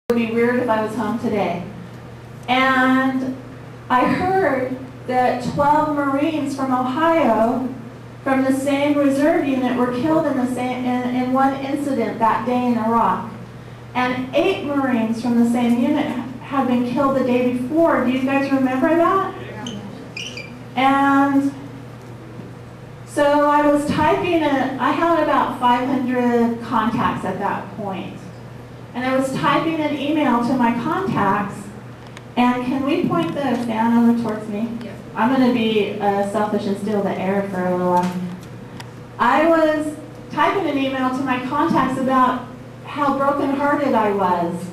It would be weird if I was home today. And I heard that 12 Marines from Ohio, from the same reserve unit, were killed in one incident that day in Iraq. And 8 Marines from the same unit had been killed the day before. Do you guys remember that? And so I was typing, I had about 500 contacts at that point. And I was typing an email to my contacts, and can we point the fan over towards me? Yes. I'm going to be selfish and steal the air for a little while. I was typing an email to my contacts about how brokenhearted I was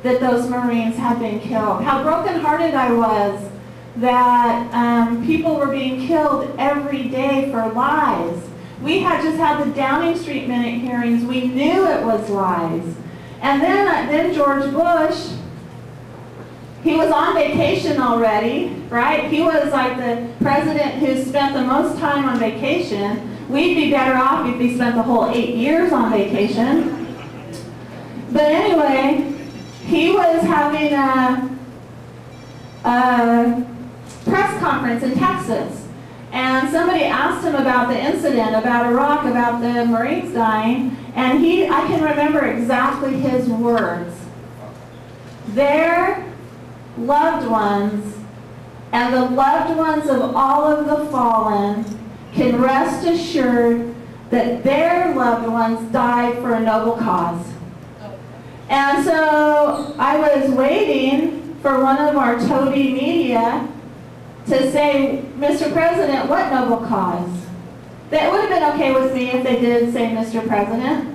that those Marines had been killed. How brokenhearted I was that people were being killed every day for lies. We had just had the Downing Street Minute hearings. We knew it was lies. And then George Bush, he was on vacation already, right? He was like the president who spent the most time on vacation. We'd be better off if he spent the whole 8 years on vacation. But anyway, he was having a press conference in Texas. And somebody asked him about the incident, about Iraq, about the Marines dying, and I can remember exactly his words. Their loved ones and the loved ones of all of the fallen can rest assured that their loved ones died for a noble cause. And so I was waiting for one of our Toby media to say, Mr. President, what noble cause? That would have been okay with me if they did say Mr. President.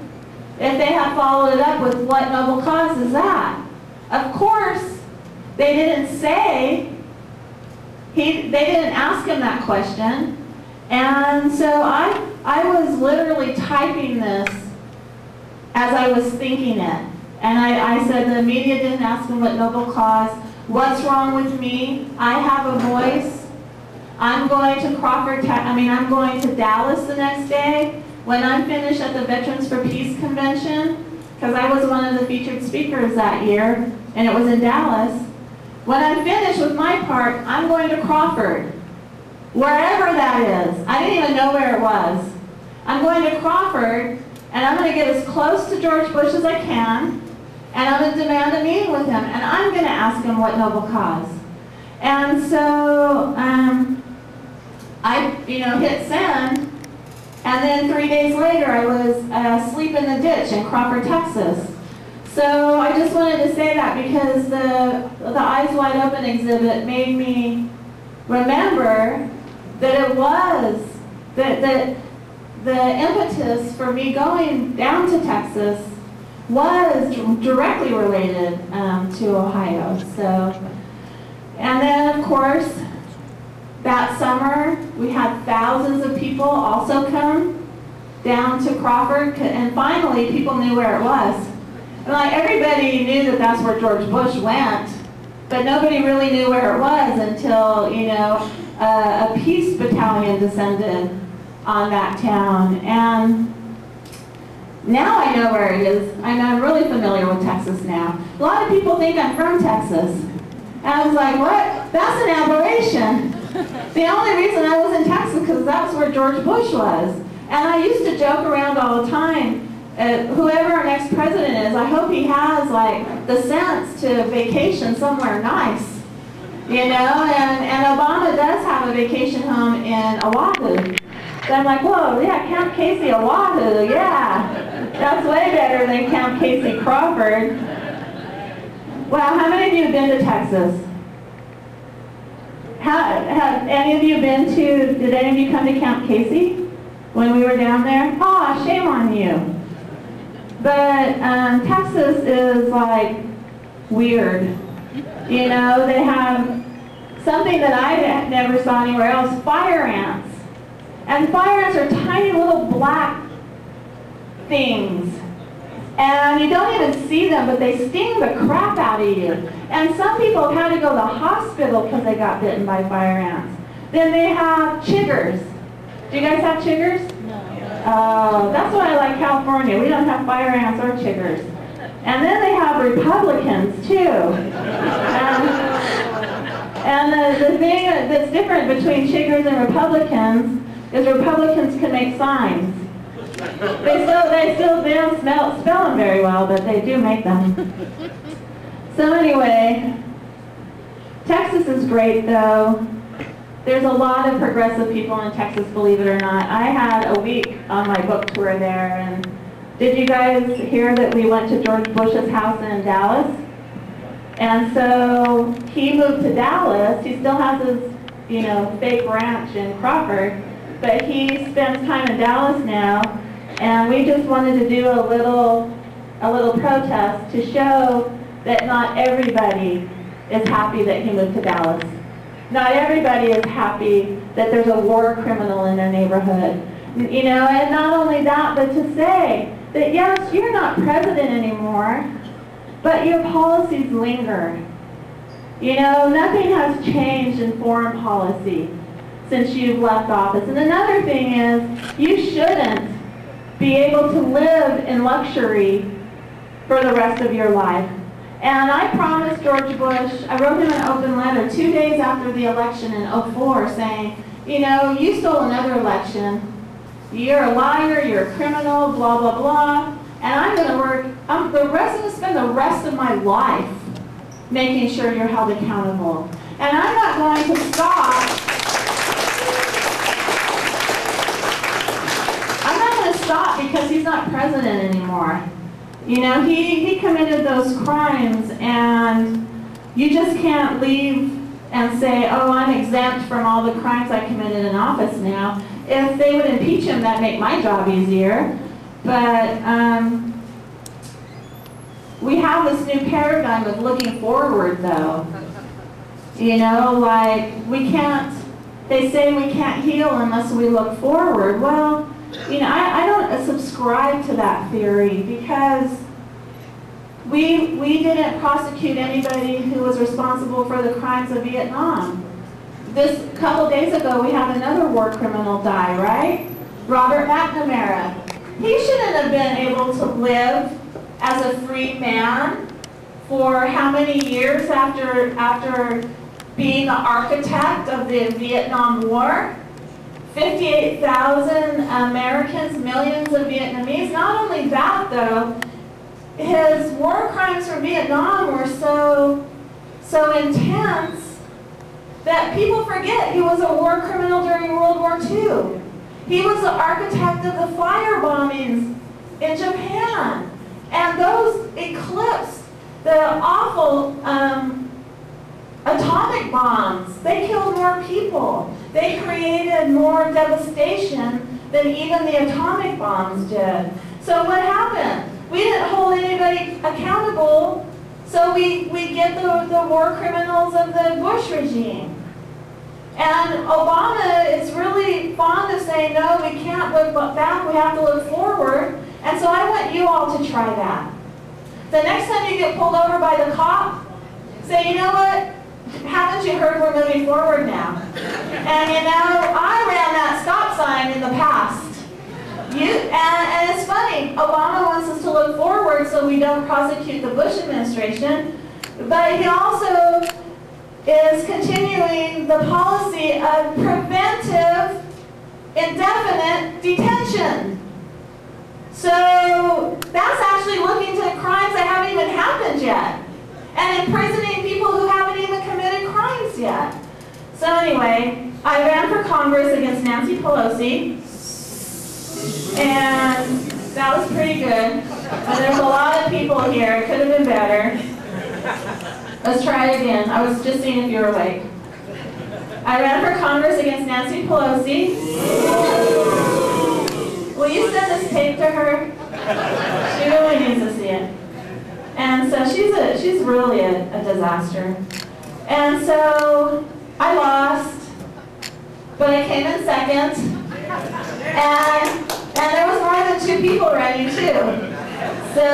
If they had followed it up with what noble cause is that? Of course, they didn't say, they didn't ask him that question. And so I was literally typing this as I was thinking it. And I said the media didn't ask him what noble cause. What's wrong with me? I have a voice. I'm going to I'm going to Dallas the next day when I'm finished at the Veterans for Peace Convention, because I was one of the featured speakers that year, and it was in Dallas. When I'm finished with my part, I'm going to Crawford, wherever that is. I didn't even know where it was. I'm going to Crawford, and I'm going to get as close to George Bush as I can, and I'm going to demand a meeting with him, and I'm going to ask him what noble cause. And so I hit send, and then 3 days later I was asleep in the ditch in Crawford, Texas. So I just wanted to say that because the Eyes Wide Open exhibit made me remember that it was, that the impetus for me going down to Texas was directly related to Ohio. So, and then of course, that summer we had thousands of people also come down to Crawford, and finally people knew where it was. And like everybody knew that that's where George Bush went, but nobody really knew where it was until a peace battalion descended on that town. And now I know where it is. I'm really familiar with Texas now. A lot of people think I'm from Texas. And I was like, what? That's an aberration. The only reason I was in Texas because that's where George Bush was. And I used to joke around all the time, whoever our next president is, I hope he has like the sense to vacation somewhere nice. And Obama does have a vacation home in Oahu. So I'm like, whoa, yeah, Camp Casey, Oahu, yeah. That's way better than Camp Casey, Crawford. Wow, how many of you have been to Texas? Have any of you did any of you come to Camp Casey when we were down there? Oh, shame on you. But Texas is like weird. They have something that I never saw anywhere else, fire ants. And fire ants are tiny little black things. And you don't even see them, but they sting the crap out of you. And some people have had to go to the hospital because they got bitten by fire ants. Then they have chiggers. Do you guys have chiggers? No. Oh, that's why I like California. We don't have fire ants or chiggers. And then they have Republicans too. And the thing that's different between chiggers and Republicans is Republicans can make signs. They don't spell them very well, but they do make them. So anyway, Texas is great though. There's a lot of progressive people in Texas, believe it or not. I had a week on my book tour there, and did you guys hear that we went to George Bush's house in Dallas? And so he moved to Dallas. He still has his, fake ranch in Crawford, but he spends time in Dallas now. And we just wanted to do a little protest to show that not everybody is happy that he moved to Dallas. Not everybody is happy that there's a war criminal in their neighborhood. And not only that, but to say that yes, you're not president anymore, but your policies linger. Nothing has changed in foreign policy since you've left office. And another thing is, you shouldn't be able to live in luxury for the rest of your life. And I promised George Bush, I wrote him an open letter 2 days after the election in '04 saying, you stole another election, you're a liar, you're a criminal, blah, blah, blah, and I'm going to spend the rest of my life making sure you're held accountable. And I'm not going to stop. I'm not going to stop because he's not president anymore. He committed those crimes, and you just can't leave and say, oh, I'm exempt from all the crimes I committed in office now. If they would impeach him, that'd make my job easier. But we have this new paradigm of looking forward, though. They say we can't heal unless we look forward. Well, I don't subscribe to that theory because we didn't prosecute anybody who was responsible for the crimes of Vietnam. This couple days ago, we had another war criminal die, right? Robert McNamara. He shouldn't have been able to live as a free man for how many years after being the architect of the Vietnam War? 58,000 Americans, millions of Vietnamese. Not only that, though, his war crimes for Vietnam were so intense that people forget he was a war criminal during World War II. He was the architect of the fire bombings in Japan. And those eclipsed the awful atomic bombs. They killed more people. They created more devastation than even the atomic bombs did. So what happened? We didn't hold anybody accountable, so we get the war criminals of the Bush regime. And Obama is really fond of saying, no, we can't look back, we have to look forward. And so I want you all to try that. The next time you get pulled over by the cop, say, you know what? Haven't you heard we're moving forward now? And I ran that stop sign in the past. And it's funny, Obama wants us to look forward so we don't prosecute the Bush administration, but he also is continuing the policy of preventive, indefinite detention. So that's actually looking to crimes that haven't even happened yet, and imprisoning people who haven't even committed crimes yet. So anyway, I ran for Congress against Nancy Pelosi, and that was pretty good. There's a lot of people here. It could have been better. Let's try it again. I was just seeing if you were awake. I ran for Congress against Nancy Pelosi. Will you send this tape to her? She really needs to see it. And so she's really a disaster. And so I lost, but I came in second. And there was more than 2 people running too. So